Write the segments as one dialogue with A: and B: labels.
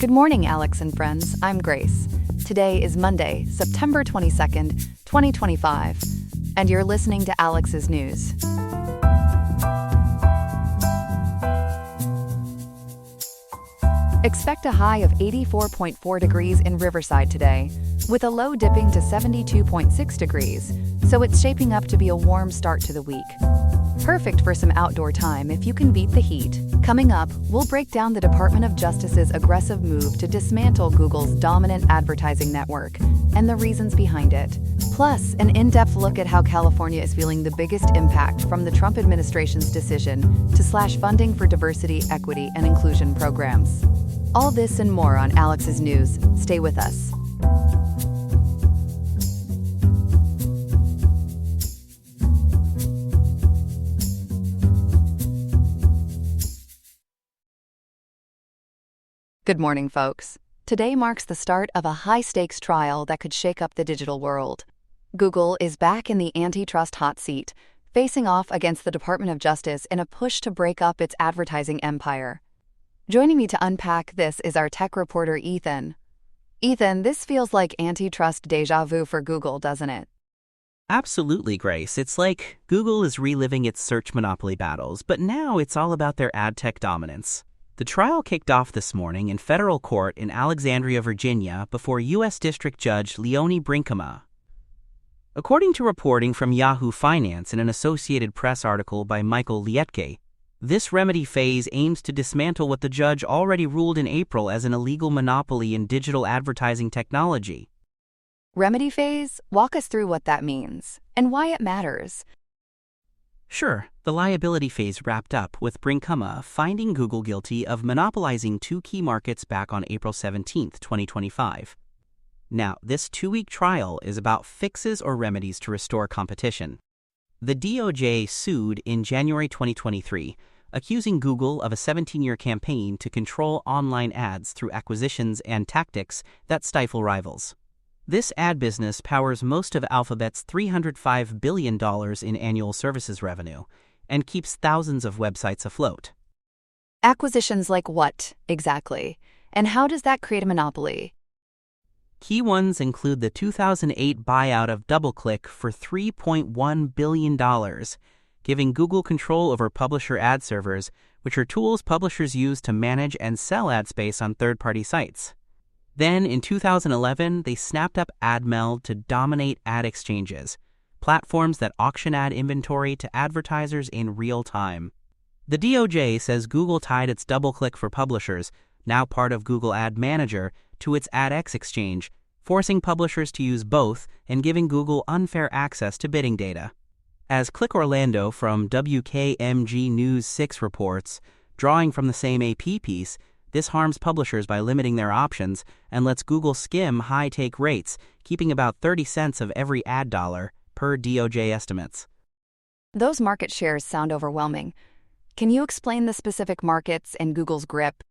A: Good morning, Alex and friends. I'm Grace. Today is Monday, September 22nd, 2025, and you're listening to Alex's News. Expect a high of 84.4 degrees in Riverside today, with a low dipping to 72.6 degrees, so it's shaping up to be a warm start to the week. Perfect for some outdoor time if you can beat the heat. Coming up, we'll break down the Department of Justice's aggressive move to dismantle Google's dominant advertising network and the reasons behind it. Plus, an in-depth look at how California is feeling the biggest impact from the Trump administration's decision to slash funding for diversity, equity, and inclusion programs. All this and more on Alex's News. Stay with us. Good morning, folks. Today marks the start of a high-stakes trial that could shake up the digital world. Google is back in the antitrust hot seat, facing off against the Department of Justice in a push to break up its advertising empire. Joining me to unpack this is our tech reporter, Ethan. Ethan, this feels like antitrust déjà vu for Google, doesn't it?
B: Absolutely, Grace. It's like Google is reliving its search monopoly battles, but now it's all about their ad tech dominance. The trial kicked off this morning in federal court in Alexandria, Virginia, before U.S. District Judge Leonie Brinkema. According to reporting from Yahoo Finance and an Associated Press article by Michael Lietke, this remedy phase aims to dismantle what the judge already ruled in April as an illegal monopoly in digital advertising technology.
A: Remedy phase? Walk us through what that means and why it matters.
B: Sure, the liability phase wrapped up with Brinkema finding Google guilty of monopolizing two key markets back on April 17, 2025. Now, this two-week trial is about fixes or remedies to restore competition. The DOJ sued in January 2023, accusing Google of a 17-year campaign to control online ads through acquisitions and tactics that stifle rivals. This ad business powers most of Alphabet's $305 billion in annual services revenue and keeps thousands of websites afloat.
A: Acquisitions like what, exactly? And how does that create a monopoly?
B: Key ones include the 2008 buyout of DoubleClick for $3.1 billion, giving Google control over publisher ad servers, which are tools publishers use to manage and sell ad space on third-party sites. Then, in 2011, they snapped up AdMeld to dominate ad exchanges, platforms that auction ad inventory to advertisers in real time. The DOJ says Google tied its DoubleClick for publishers, now part of Google Ad Manager, to its AdX exchange, forcing publishers to use both and giving Google unfair access to bidding data. As Click Orlando from WKMG News 6 reports, drawing from the same AP piece, this harms publishers by limiting their options and lets Google skim high take rates, keeping about 30 cents of every ad dollar, per DOJ estimates.
A: Those market shares sound overwhelming. Can you explain the specific markets and Google's grip?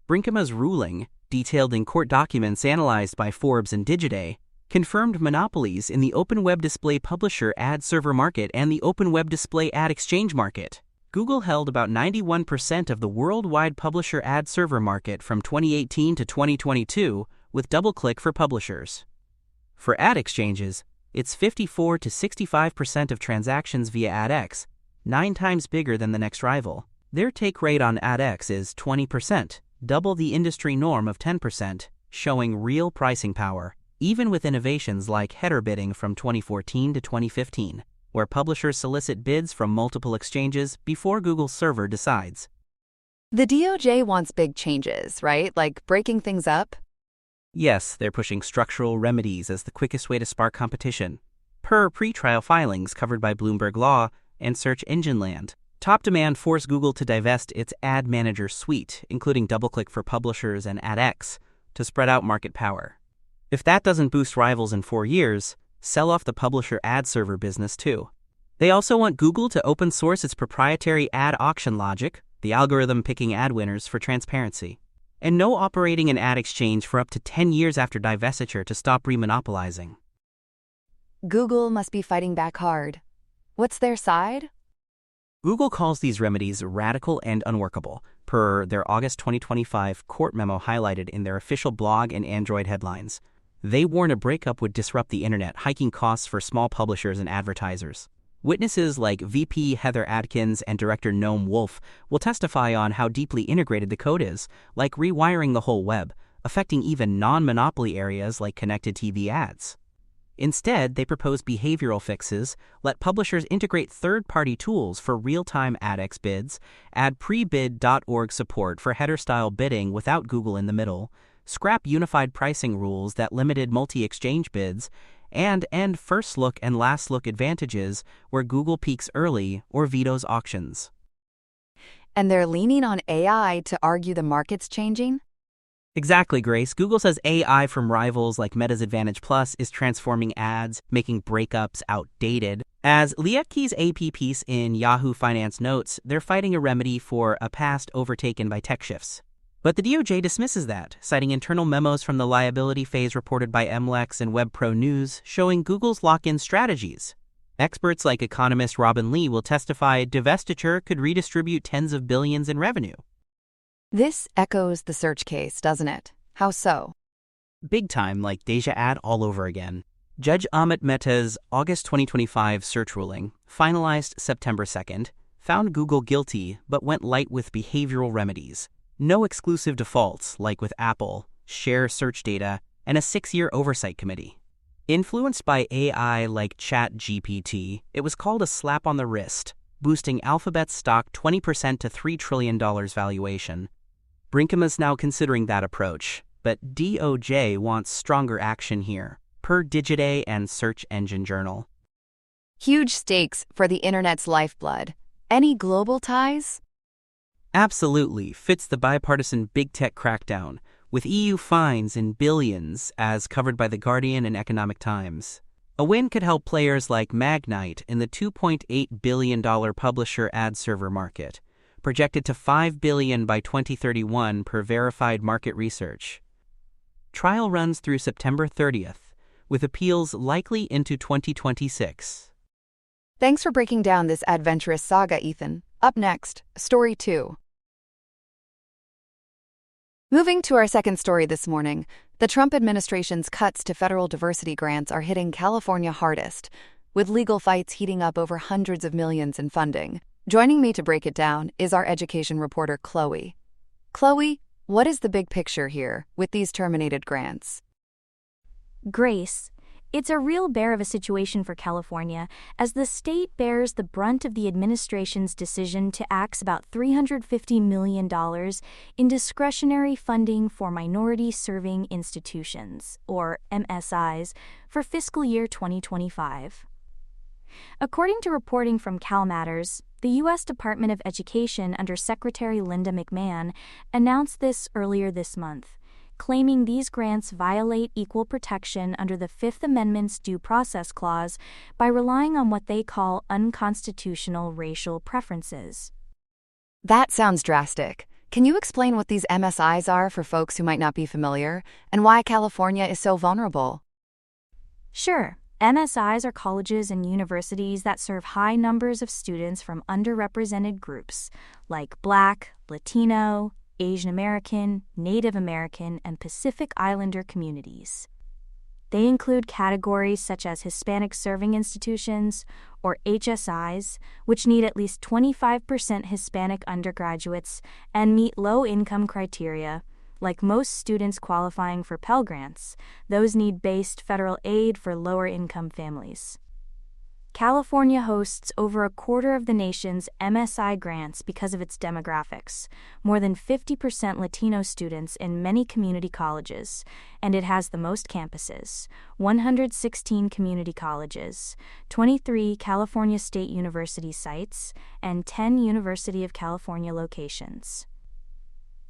B: Brinkema's ruling, detailed in court documents analyzed by Forbes and Digiday, confirmed monopolies in the open web display publisher ad server market and the open web display ad exchange market. Google held about 91% of the worldwide publisher ad server market from 2018 to 2022 with DoubleClick for publishers. For ad exchanges, it's 54 to 65% of transactions via AdX, 9 times bigger than the next rival. Their take rate on AdX is 20%, double the industry norm of 10%, showing real pricing power, even with innovations like header bidding from 2014 to 2015. Where publishers solicit bids from multiple exchanges before Google's server decides.
A: The DOJ wants big changes, right? Like breaking things up?
B: Yes, they're pushing structural remedies as the quickest way to spark competition, per pretrial filings covered by Bloomberg Law and Search Engine Land. Top demand forced Google to divest its Ad Manager suite, including DoubleClick for publishers and AdX, to spread out market power. If that doesn't boost rivals in 4 years, sell off the publisher ad server business too. They also want Google to open source its proprietary ad auction logic, the algorithm picking ad winners, for transparency, and no operating an ad exchange for up to 10 years after divestiture to stop remonopolizing.
A: Google must be fighting back hard. What's their side?
B: Google calls these remedies radical and unworkable, per their August 2025 court memo highlighted in their official blog and Android headlines. They warn a breakup would disrupt the internet, hiking costs for small publishers and advertisers. Witnesses like VP Heather Adkins and Director Noam Wolf will testify on how deeply integrated the code is, like rewiring the whole web, affecting even non-monopoly areas like connected TV ads. Instead, they propose behavioral fixes, let publishers integrate third-party tools for real-time AdX bids, add prebid.org support for header-style bidding without Google in the middle, scrap unified pricing rules that limited multi-exchange bids, and end first-look and last-look advantages where Google peaks early or vetoes auctions.
A: And they're leaning on AI to argue the market's changing?
B: Exactly, Grace. Google says AI from rivals like Meta's Advantage Plus is transforming ads, making breakups outdated. As Lietke's AP piece in Yahoo Finance notes, they're fighting a remedy for a past overtaken by tech shifts. But the DOJ dismisses that, citing internal memos from the liability phase reported by MLex and WebPro News showing Google's lock-in strategies. Experts like economist Robin Lee will testify divestiture could redistribute tens of billions in revenue.
A: This echoes the search case, doesn't it? How so?
B: Big time, like Deja ad all over again. Judge Amit Mehta's August 2025 search ruling, finalized September 2nd, found Google guilty but went light with behavioral remedies. No exclusive defaults, like with Apple, share search data, and a 6-year oversight committee. Influenced by AI like ChatGPT, it was called a slap on the wrist, boosting Alphabet's stock 20% to $3 trillion valuation. Brinkema is now considering that approach, but DOJ wants stronger action here, per Digiday and Search Engine Journal.
A: Huge stakes for the internet's lifeblood. Any global ties?
B: Absolutely fits the bipartisan big tech crackdown, with EU fines in billions, as covered by The Guardian and Economic Times. A win could help players like Magnite in the $2.8 billion publisher ad server market, projected to $5 billion by 2031 per verified market research. Trial runs through September 30th, with appeals likely into 2026.
A: Thanks for breaking down this adventurous saga, Ethan. Up next, Story 2. Moving to our second story this morning, the Trump administration's cuts to federal diversity grants are hitting California hardest, with legal fights heating up over hundreds of millions in funding. Joining me to break it down is our education reporter, Chloe. Chloe, what is the big picture here with these terminated grants?
C: Grace, it's a real bear of a situation for California, as the state bears the brunt of the administration's decision to axe about $350 million in discretionary funding for minority-serving institutions, or MSIs, for fiscal year 2025. According to reporting from CalMatters, the U.S. Department of Education under Secretary Linda McMahon announced this earlier this month, claiming these grants violate equal protection under the Fifth Amendment's Due Process Clause by relying on what they call unconstitutional racial preferences.
A: That sounds drastic. Can you explain what these MSIs are for folks who might not be familiar, and why California is so vulnerable?
C: Sure. MSIs are colleges and universities that serve high numbers of students from underrepresented groups like Black, Latino, Asian American, Native American, and Pacific Islander communities. They include categories such as Hispanic Serving Institutions, or HSIs, which need at least 25% Hispanic undergraduates and meet low-income criteria. Like most students qualifying for Pell Grants, those need based federal aid for lower-income families. California hosts over a quarter of the nation's MSI grants because of its demographics, more than 50% Latino students in many community colleges, and it has the most campuses, 116 community colleges, 23 California State University sites, and 10 University of California locations.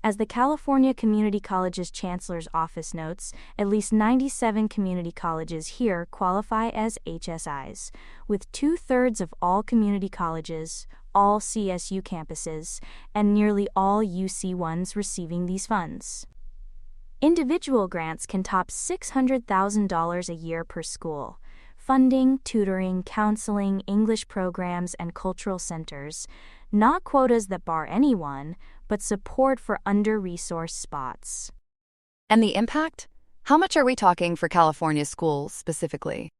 C: As the California Community Colleges Chancellor's Office notes, at least 97 community colleges here qualify as HSIs, with 2/3 of all community colleges, all CSU campuses, and nearly all UC1s receiving these funds. Individual grants can top $600,000 a year per school. funding, tutoring, counseling, English programs, and cultural centers, not quotas that bar anyone, but support for under-resourced spots.
A: And the impact? How much are we talking for California schools specifically?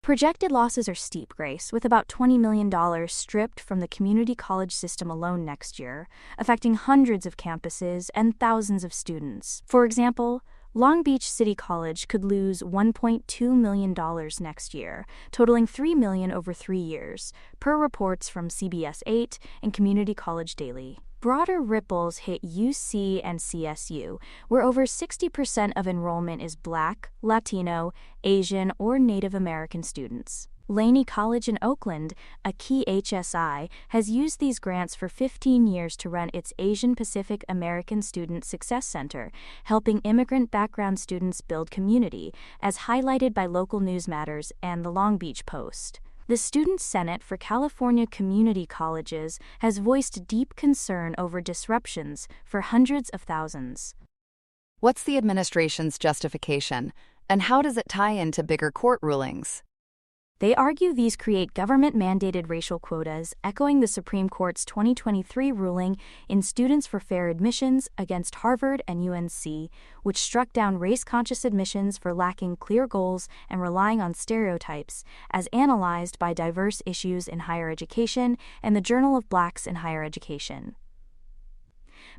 C: Projected losses are steep, Grace, with about $20 million stripped from the community college system alone next year, affecting hundreds of campuses and thousands of students. For example, Long Beach City College could lose $1.2 million next year, totaling $3 million over 3 years, per reports from CBS 8 and Community College Daily. Broader ripples hit UC and CSU, where over 60% of enrollment is Black, Latino, Asian, or Native American students. Laney College in Oakland, a key HSI, has used these grants for 15 years to run its Asian Pacific American Student Success Center, helping immigrant background students build community, as highlighted by local news matters and the Long Beach Post. The Student Senate for California Community Colleges has voiced deep concern over disruptions for hundreds of thousands.
A: What's the administration's justification, and how does it tie into bigger court rulings?
C: They argue these create government-mandated racial quotas, echoing the Supreme Court's 2023 ruling in Students for Fair Admissions against Harvard and UNC, which struck down race-conscious admissions for lacking clear goals and relying on stereotypes, as analyzed by Diverse Issues in Higher Education and the Journal of Blacks in Higher Education.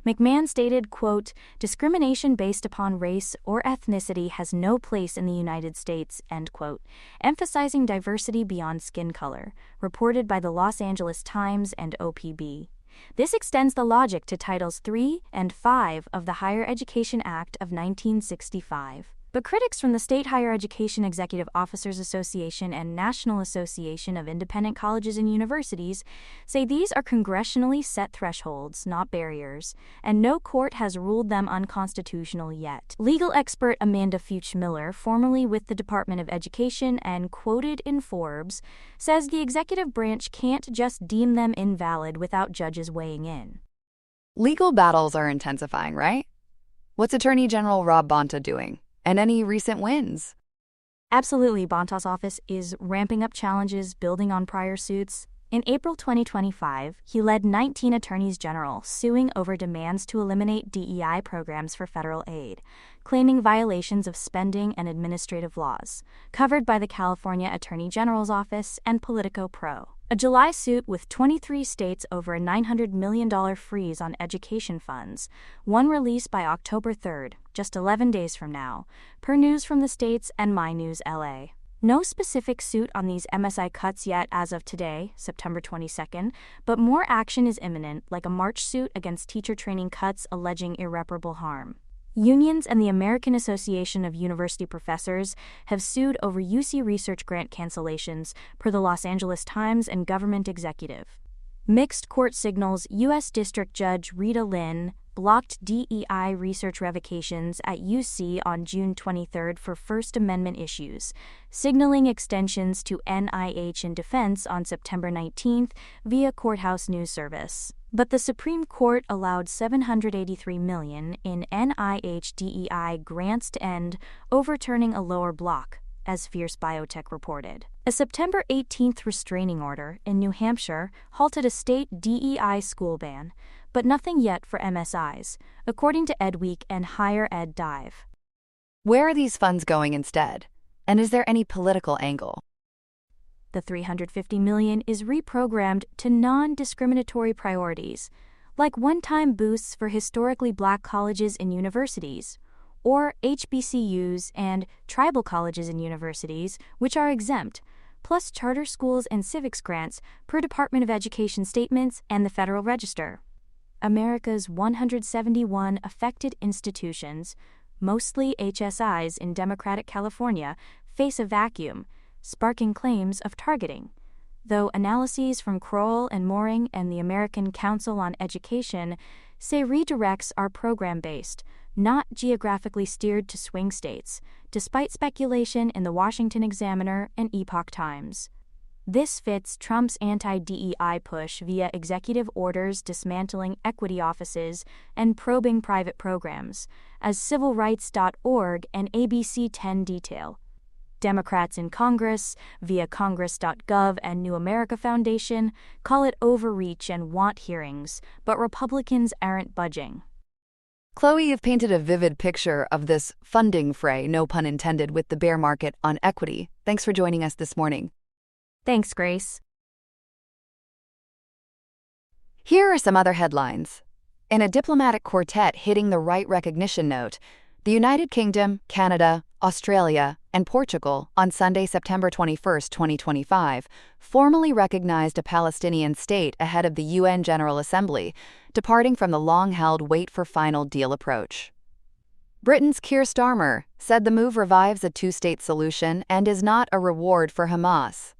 C: McMahon stated, quote, "Discrimination based upon race or ethnicity has no place in the United States," end quote, emphasizing diversity beyond skin color, reported by the Los Angeles Times and OPB. This extends the logic to Titles 3 and 5 of the Higher Education Act of 1965. But critics from the State Higher Education Executive Officers Association and National Association of Independent Colleges and Universities say these are congressionally set thresholds, not barriers, and no court has ruled them unconstitutional yet. Legal expert Amanda Fuchs Miller, formerly with the Department of Education and quoted in Forbes, says the executive branch can't just deem them invalid without judges weighing in.
A: Legal battles are intensifying, right? What's Attorney General Rob Bonta doing? And any recent wins?
C: Absolutely, Bonta's office is ramping up challenges building on prior suits. In April 2025, he led 19 attorneys general suing over demands to eliminate DEI programs for federal aid, claiming violations of spending and administrative laws, covered by the California Attorney General's Office and Politico Pro. A July suit with 23 states over a $900 million freeze on education funds, one released by October 3rd, just 11 days from now, per news from the states and My News LA. No specific suit on these MSI cuts yet as of today, September 22nd, but more action is imminent, like a March suit against teacher training cuts alleging irreparable harm. Unions and the American Association of University Professors have sued over UC research grant cancellations, per the Los Angeles Times and Government Executive. Mixed court signals U.S. District Judge Rita Lynn blocked DEI research revocations at UC on June 23 for First Amendment issues, signaling extensions to NIH and defense on September 19 via Courthouse News Service. But the Supreme Court allowed $783 million in NIH DEI grants to end, overturning a lower block, as Fierce Biotech reported. A September 18th restraining order in New Hampshire halted a state DEI school ban, but nothing yet for MSIs, according to EdWeek and Higher Ed Dive.
A: Where are these funds going instead? And is there any political angle?
C: The $350 million is reprogrammed to non-discriminatory priorities, like one-time boosts for historically Black colleges and universities, or HBCUs and tribal colleges and universities, which are exempt, plus charter schools and civics grants per Department of Education statements and the Federal Register. America's 171 affected institutions, mostly HSIs in Democratic California, face a vacuum, sparking claims of targeting. Though analyses from Kroll and Mooring and the American Council on Education say redirects are program-based, not geographically steered to swing states, despite speculation in the Washington Examiner and Epoch Times. This fits Trump's anti-DEI push via executive orders dismantling equity offices and probing private programs, as civilrights.org and ABC 10 detail. Democrats in Congress, via Congress.gov and New America Foundation, call it overreach and want hearings, but Republicans aren't budging.
A: Chloe, you've painted a vivid picture of this funding fray, no pun intended, with the bear market on equity. Thanks for joining us this morning.
C: Thanks, Grace.
A: Here are some other headlines. In a diplomatic quartet hitting the right recognition note, the United Kingdom, Canada, Australia, and Portugal on Sunday, September 21, 2025, formally recognized a Palestinian state ahead of the UN General Assembly, departing from the long-held wait-for-final-deal approach. Britain's Keir Starmer said the move revives a two-state solution and is not a reward for Hamas.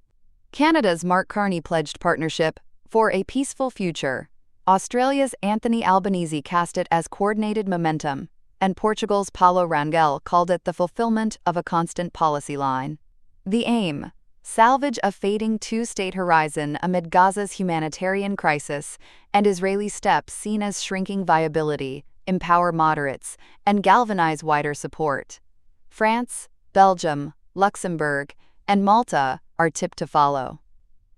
A: Canada's Mark Carney pledged partnership for a peaceful future. Australia's Anthony Albanese cast it as coordinated momentum, and Portugal's Paulo Rangel called it the fulfillment of a constant policy line. The aim: salvage a fading two-state horizon amid Gaza's humanitarian crisis and Israeli steps seen as shrinking viability, empower moderates, and galvanize wider support. France, Belgium, Luxembourg, and Malta are tipped to follow.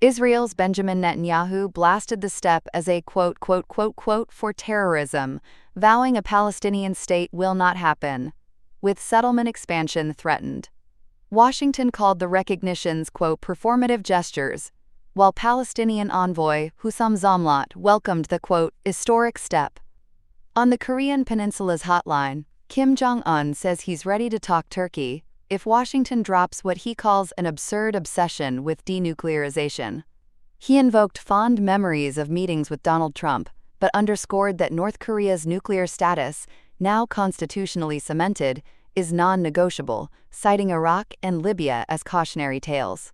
A: Israel's Benjamin Netanyahu blasted the step as a quote for terrorism, vowing a Palestinian state will not happen, with settlement expansion threatened. Washington called the recognitions quote performative gestures, while Palestinian envoy Hussam Zomlot welcomed the quote historic step. On the Korean Peninsula's hotline, Kim Jong-un says he's ready to talk Turkey if Washington drops what he calls an absurd obsession with denuclearization. He invoked fond memories of meetings with Donald Trump, but underscored that North Korea's nuclear status, now constitutionally cemented, is non-negotiable, citing Iraq and Libya as cautionary tales.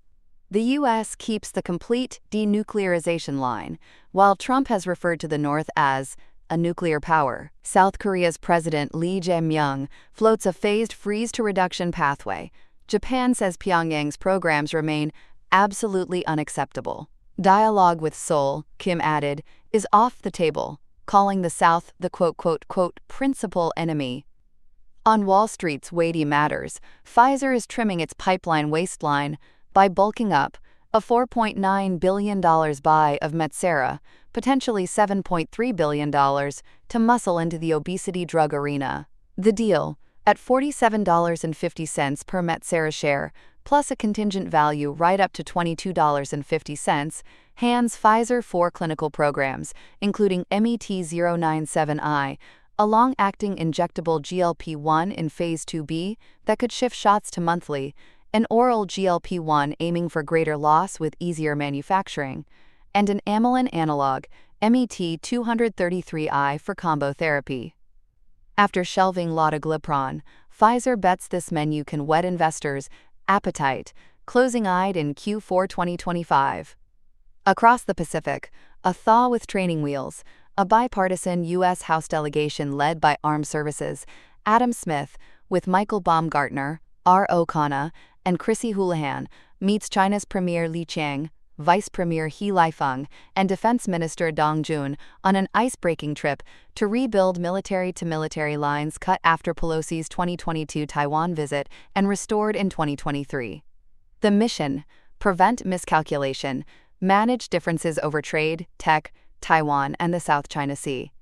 A: The U.S. keeps the complete denuclearization line, while Trump has referred to the North as a nuclear power. South Korea's President Lee Jae-myung floats a phased freeze-to-reduction pathway. Japan says Pyongyang's programs remain absolutely unacceptable. Dialogue with Seoul, Kim added, is off the table, calling the South the quote principal enemy. On Wall Street's weighty matters, Pfizer is trimming its pipeline waistline by bulking up a $4.9 billion buy of Metsera, potentially $7.3 billion, to muscle into the obesity drug arena. The deal, at $47.50 per Metsera share, plus a contingent value right up to $22.50, hands Pfizer 4 clinical programs, including MET-097i, a long-acting injectable GLP-1 in Phase 2b that could shift shots to monthly, an oral GLP-1 aiming for greater loss with easier manufacturing, and an amylin analog, MET-233i, for combo therapy. After shelving lotiglipron, Pfizer bets this menu can whet investors' appetite, closing eyed in Q4 2025. Across the Pacific, a thaw with training wheels, a bipartisan U.S. House delegation led by Armed Services, Adam Smith, with Michael Baumgartner, R. O'Connor, and Chrissy Houlihan, meets China's Premier Li Qiang, Vice Premier He Lifeng, and Defense Minister Dong Jun on an ice-breaking trip to rebuild military-to-military lines cut after Pelosi's 2022 Taiwan visit and restored in 2023. The mission: prevent miscalculation, manage differences over trade, tech, Taiwan, and the South China Sea.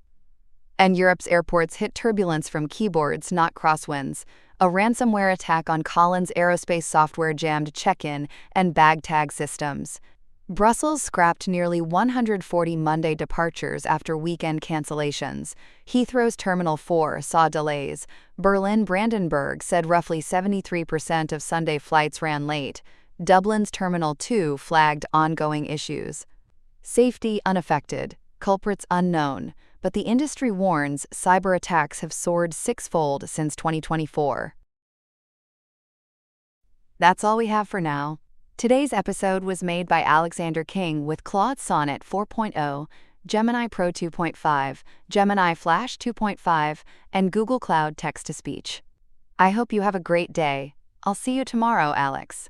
A: And Europe's airports hit turbulence from keyboards, not crosswinds. A ransomware attack on Collins Aerospace software jammed check-in and bag tag systems. Brussels scrapped nearly 140 Monday departures after weekend cancellations. Heathrow's Terminal 4 saw delays. Berlin-Brandenburg said roughly 73% of Sunday flights ran late. Dublin's Terminal 2 flagged ongoing issues. Safety unaffected, culprits unknown, but the industry warns cyber attacks have soared sixfold since 2024. That's all we have for now. Today's episode was made by Alexander King with Claude Sonnet 4.0, Gemini Pro 2.5, Gemini Flash 2.5, and Google Cloud Text-to-Speech. I hope you have a great day. I'll see you tomorrow, Alex.